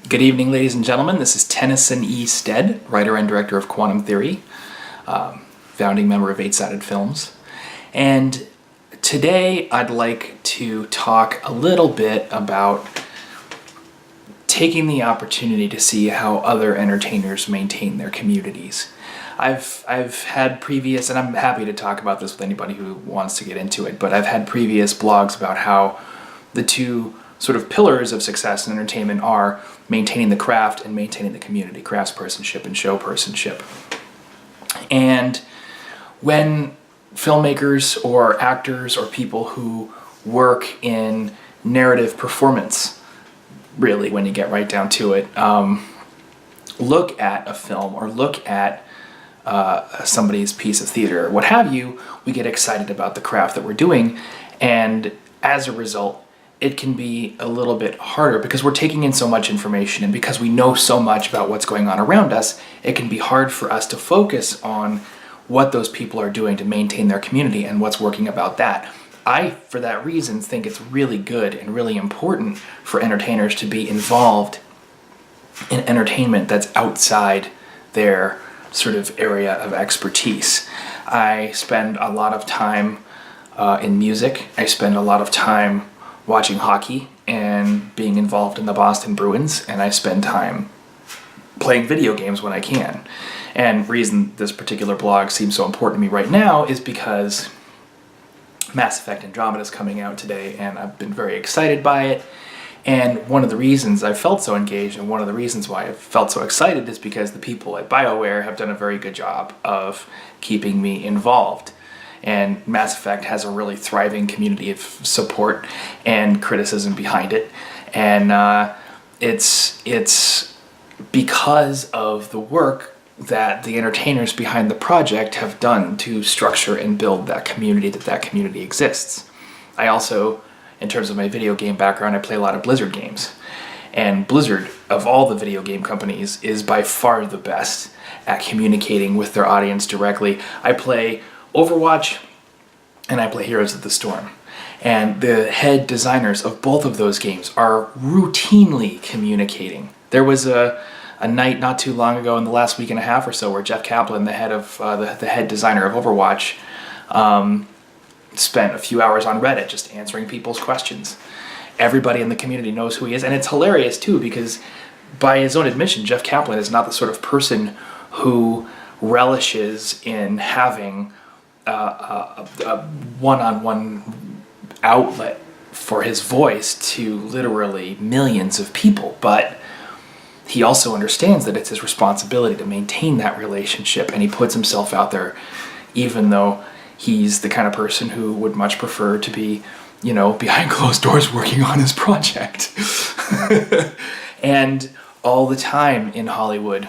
Good evening, ladies and gentlemen. This is Tennyson E Stead, writer and director of Quantum Theory, founding member of 8-Sided Films. And today I'd like to talk a little bit about taking the opportunity to see how other entertainers maintain their communities. I've had previous, and I'm happy to talk about this with anybody who wants to get into it, but I've had previous blogs about how the two sort of pillars of success in entertainment are maintaining the craft and maintaining the community, craftspersonship and showpersonship. And when filmmakers or actors or people who work in narrative performance, really, when you get right down to it, look at a film or look at somebody's piece of theater, what have you, we get excited about the craft that we're doing, and as a result, it can be a little bit harder because we're taking in so much information, and because we know so much about what's going on around us, it can be hard for us to focus on what those people are doing to maintain their community and what's working about that. I, for that reason, think it's really good and really important for entertainers to be involved in entertainment that's outside their sort of area of expertise. I spend a lot of time in music. I spend a lot of time watching hockey and being involved in the Boston Bruins, and I spend time playing video games when I can. And the reason this particular blog seems so important to me right now is because Mass Effect Andromeda is coming out today, and I've been very excited by it. And one of the reasons I felt so engaged, and one of the reasons why I felt so excited, is because the people at BioWare have done a very good job of keeping me involved. And Mass Effect has a really thriving community of support and criticism behind it. And it's because of the work that the entertainers behind the project have done to structure and build that community exists. I also, in terms of my video game background, I play a lot of Blizzard games. And Blizzard, of all the video game companies, is by far the best at communicating with their audience directly. I play Overwatch and I play Heroes of the Storm. And the head designers of both of those games are routinely communicating. There was a night not too long ago, in the last week and a half or so, where Jeff Kaplan, the head of the head designer of Overwatch, spent a few hours on Reddit just answering people's questions. Everybody in the community knows who he is, and it's hilarious too, because by his own admission, Jeff Kaplan is not the sort of person who relishes in having a one-on-one outlet for his voice to literally millions of people, but he also understands that it's his responsibility to maintain that relationship, and he puts himself out there even though he's the kind of person who would much prefer to be, behind closed doors working on his project. And all the time in Hollywood,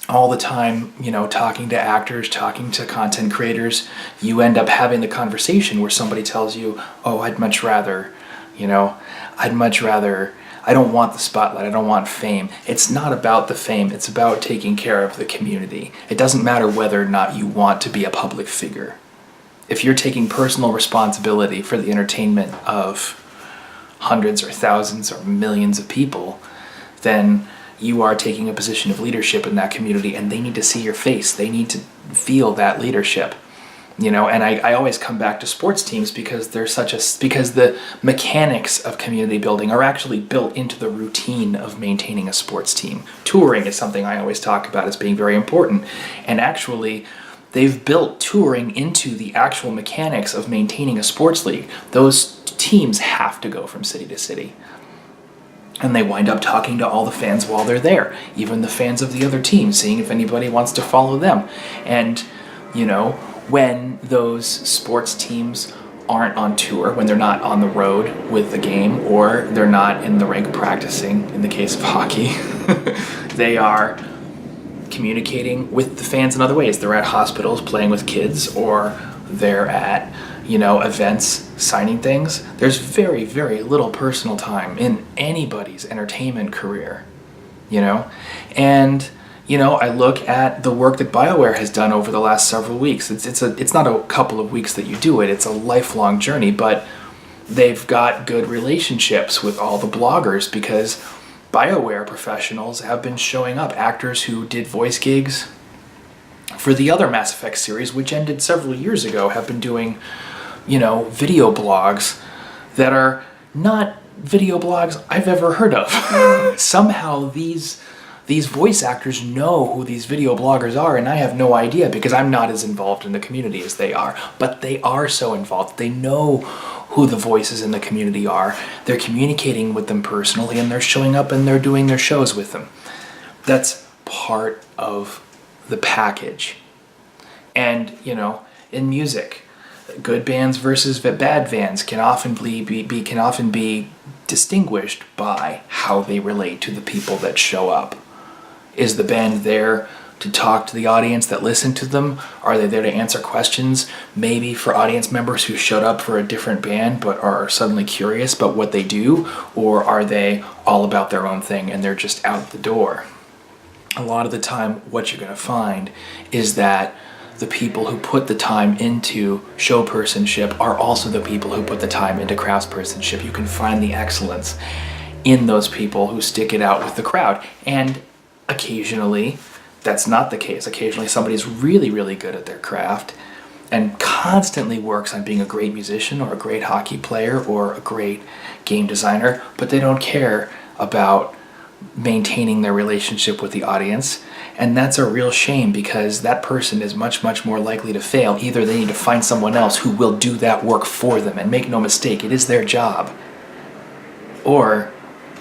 all the time, talking to actors, talking to content creators, you end up having the conversation where somebody tells you, oh, I don't want the spotlight, I don't want fame. It's not about the fame, it's about taking care of the community. It doesn't matter whether or not you want to be a public figure. If you're taking personal responsibility for the entertainment of hundreds or thousands or millions of people, then you are taking a position of leadership in that community, and they need to see your face. They need to feel that leadership. And I always come back to sports teams because because the mechanics of community building are actually built into the routine of maintaining a sports team. Touring is something I always talk about as being very important, and actually they've built touring into the actual mechanics of maintaining a sports league. Those teams have to go from city to city. And they wind up talking to all the fans while they're there, even the fans of the other team, seeing if anybody wants to follow them. And, when those sports teams aren't on tour, when they're not on the road with the game, or they're not in the rink practicing, in the case of hockey, they are communicating with the fans in other ways. They're at hospitals playing with kids, or they're at events, signing things. There's very, very little personal time in anybody's entertainment career, and I look at the work that BioWare has done over the last several weeks. It's not a couple of weeks that you do it, it's a lifelong journey, but they've got good relationships with all the bloggers because BioWare professionals have been showing up. Actors who did voice gigs for the other Mass Effect series, which ended several years ago, have been doing, video blogs that are not video blogs I've ever heard of. Somehow these voice actors know who these video bloggers are, and I have no idea because I'm not as involved in the community as they are. But they are so involved. They know who the voices in the community are. They're communicating with them personally, and they're showing up and they're doing their shows with them. That's part of the package. And, in music, good bands versus bad bands can often be distinguished by how they relate to the people that show up. Is the band there to talk to the audience that listen to them? Are they there to answer questions, maybe for audience members who showed up for a different band but are suddenly curious about what they do? Or are they all about their own thing and they're just out the door? A lot of the time, what you're going to find is that the people who put the time into showpersonship are also the people who put the time into craftspersonship. You can find the excellence in those people who stick it out with the crowd. And occasionally, that's not the case. Occasionally, somebody's really, really good at their craft and constantly works on being a great musician or a great hockey player or a great game designer, but they don't care about maintaining their relationship with the audience. And that's a real shame because that person is much, much more likely to fail. Either they need to find someone else who will do that work for them, and make no mistake, it is their job. Or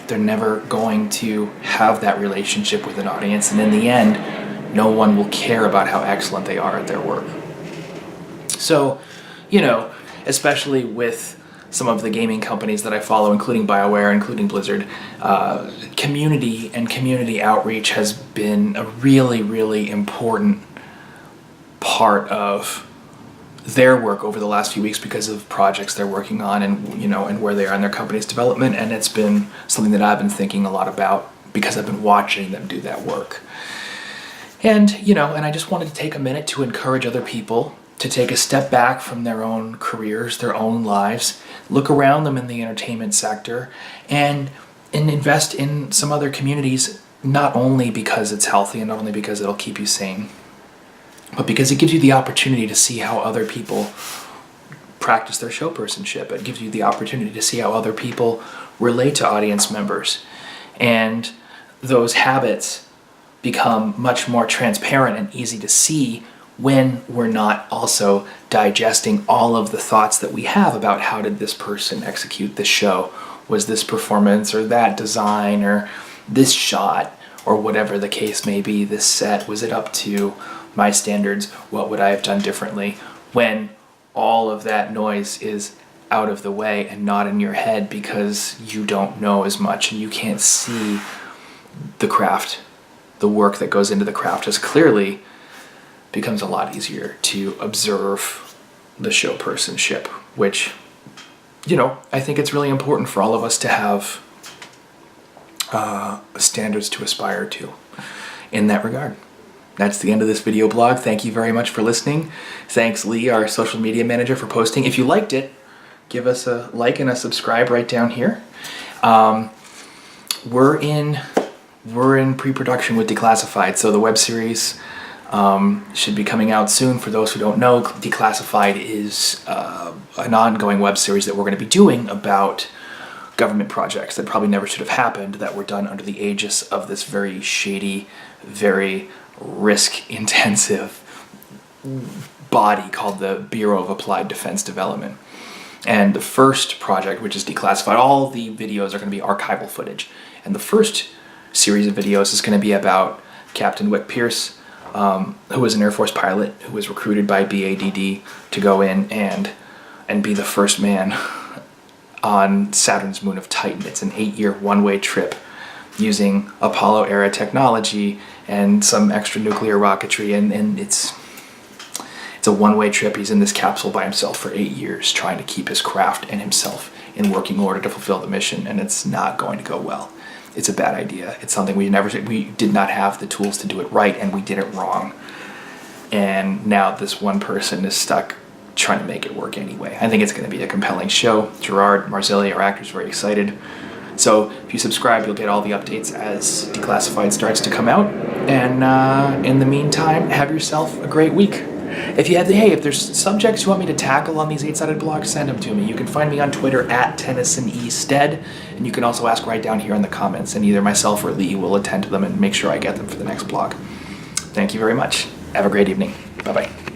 they're never going to have that relationship with an audience, and in the end, no one will care about how excellent they are at their work. So, especially with some of the gaming companies that I follow, including BioWare, including Blizzard, community and community outreach has been a really, really important part of their work over the last few weeks because of projects they're working on and where they are in their company's development. And it's been something that I've been thinking a lot about because I've been watching them do that work. And I just wanted to take a minute to encourage other people to take a step back from their own careers, their own lives, look around them in the entertainment sector, and invest in some other communities, not only because it's healthy and not only because it'll keep you sane, but because it gives you the opportunity to see how other people practice their showpersonship. It gives you the opportunity to see how other people relate to audience members. And those habits become much more transparent and easy to see when we're not also digesting all of the thoughts that we have about how did this person execute this show? Was this performance or that design or this shot or whatever the case may be, this set, was it up to my standards? What would I have done differently? When all of that noise is out of the way and not in your head because you don't know as much and you can't see the craft, the work that goes into the craft as clearly, becomes a lot easier to observe the showpersonship, which, I think it's really important for all of us to have standards to aspire to in that regard. That's the end of this video blog. Thank you very much for listening. Thanks, Lee, our social media manager, for posting. If you liked it, give us a like and a subscribe right down here. We're in pre-production with Declassified, so the web series should be coming out soon. For those who don't know, Declassified is an ongoing web series that we're going to be doing about government projects that probably never should have happened, that were done under the aegis of this very shady, very risk-intensive body called the Bureau of Applied Defense Development. And the first project, which is Declassified, all the videos are going to be archival footage. And the first series of videos is going to be about Captain Wick Pierce, who was an Air Force pilot who was recruited by BADD to go in and be the first man on Saturn's moon of Titan. It's an 8-year one-way trip using Apollo-era technology and some extra nuclear rocketry, and it's a one-way trip. He's in this capsule by himself for 8 years trying to keep his craft and himself in working order to fulfill the mission, and it's not going to go well. It's a bad idea. It's something we did not have the tools to do it right, and we did it wrong. And now this one person is stuck trying to make it work anyway. I think it's going to be a compelling show. Gerard Marzilli, our actor, is very excited. So if you subscribe, you'll get all the updates as Declassified starts to come out. And in the meantime, have yourself a great week. If there's subjects you want me to tackle on these 8-sided blogs, send them to me. You can find me on Twitter at Tennyson E Stead, and you can also ask right down here in the comments, and either myself or Lee will attend to them and make sure I get them for the next blog. Thank you very much. Have a great evening. Bye-bye.